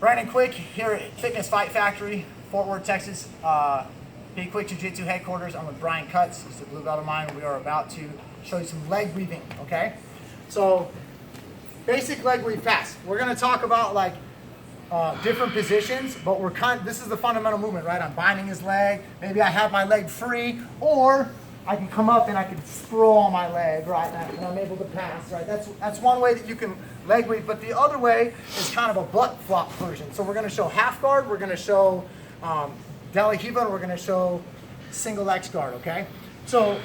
Brandon Quick here at Fitness Fight Factory, Fort Worth, Texas. Be Quick Jiu-Jitsu headquarters. I'm with Brian Cutts. He's a blue belt of mine. We are about to show you some leg weaving, okay? So, basic leg weave pass. We're gonna talk about like different positions, but this is the fundamental movement, right? I'm binding his leg. Maybe I have my leg free, or I can come up and I can sprawl my leg, right? And I'm able to pass, right? That's one way that you can leg weave, but the other way is kind of a butt flop version. So we're gonna show half guard, we're gonna show DLR, and we're gonna show single X guard, okay? So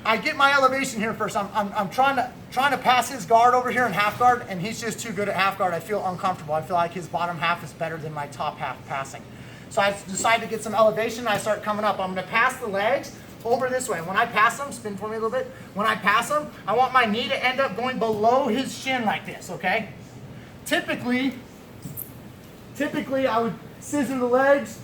I get my elevation here first. I'm trying to pass his guard over here in half guard, and he's just too good at half guard. I feel uncomfortable. I feel like his bottom half is better than my top half passing. So I decide to get some elevation. I start coming up. I'm gonna pass the legs over this way. And when I pass them, spin for me a little bit. When I pass them, I want my knee to end up going below his shin like this, okay? Typically I would scissor the legs,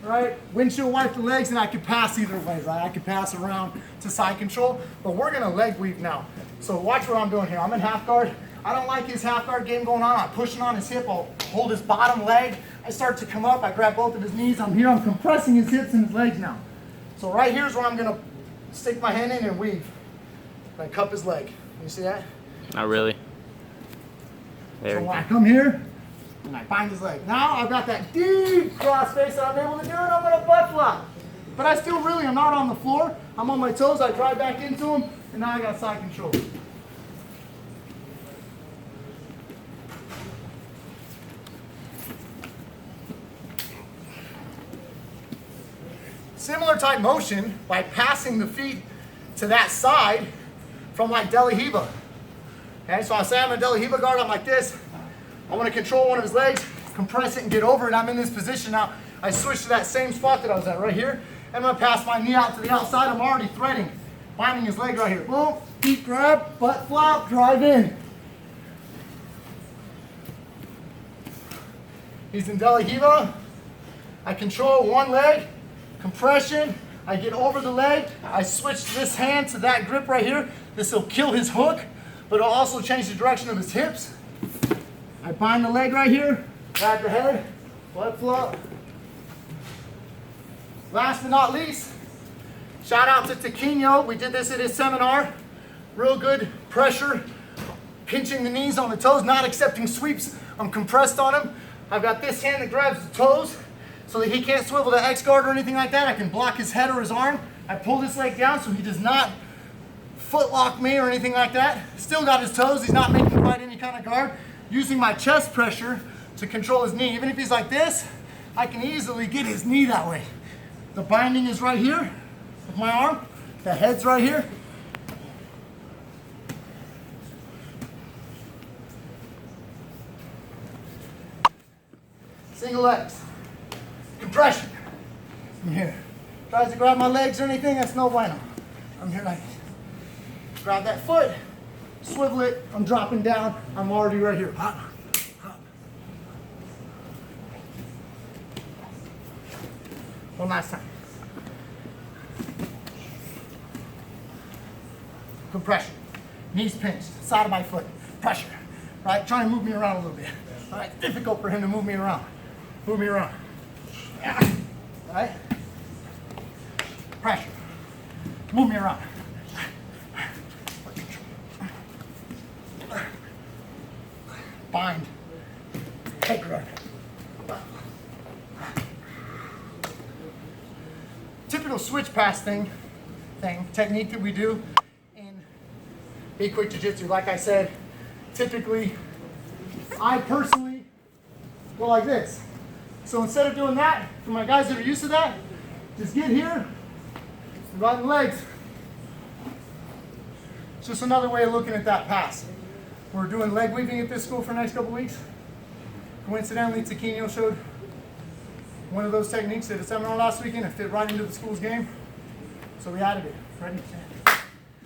right? Windshield wipe the legs, and I could pass either way, right? I could pass around to side control, but we're gonna leg weave now. So watch what I'm doing here. I'm in half guard. I don't like his half guard game going on. I'm pushing on his hip. I'll hold his bottom leg. I start to come up. I grab both of his knees. I'm here. I'm compressing his hips and his legs now. So right here is where I'm gonna stick my hand in and weave. I cup his leg. You see that? Not really. There So when I come here, and I bind his leg. Now I've got that deep cross face that I'm able to do, and I'm gonna butt flop. But I still really am not on the floor. I'm on my toes. I drive back into him, and now I got side control. Similar type motion by passing the feet to that side from like DLR. Okay, so I say I'm a DLR guard, I'm like this. I want to control one of his legs, compress it and get over it. I'm in this position now. I switch to that same spot that I was at right here. And I'm going to pass my knee out to the outside. I'm already threading, binding his leg right here. Boom, deep grab, butt flop, drive in. He's in DLR. I control one leg. Compression, I get over the leg, I switch this hand to that grip right here. This will kill his hook, but it'll also change the direction of his hips. I bind the leg right here, grab the head, butt flop. Last but not least, shout out to Taquino. We did this at his seminar. Real good pressure, pinching the knees on the toes, not accepting sweeps. I'm compressed on him. I've got this hand that grabs the toes, so that he can't swivel to X guard or anything like that. I can block his head or his arm. I pull this leg down so he does not foot lock me or anything like that. Still got his toes. He's not making quite any kind of guard. Using my chest pressure to control his knee. Even if he's like this, I can easily get his knee that way. The binding is right here with my arm. The head's right here. Single legs. Compression. I'm here. Tries to grab my legs or anything, that's no bueno. I'm here like this. Grab that foot, swivel it, I'm dropping down, I'm already right here. Hop, hop. One last time. Compression. Knees pinched, side of my foot. Pressure. Right? Try and move me around a little bit. All right, difficult for him to move me around. Move me around. Right? Pressure. Move me around. Bind. Take guard. Typical switch pass technique that we do in Be Quick Jiu-Jitsu. Like I said, typically, I personally go like this. So instead of doing that, for my guys that are used to that, just get here and run the legs. It's just another way of looking at that pass. We're doing leg weaving at this school for the next couple weeks. Coincidentally, Taquino showed one of those techniques at a seminar last weekend. It fit right into the school's game. So we added it. Ready?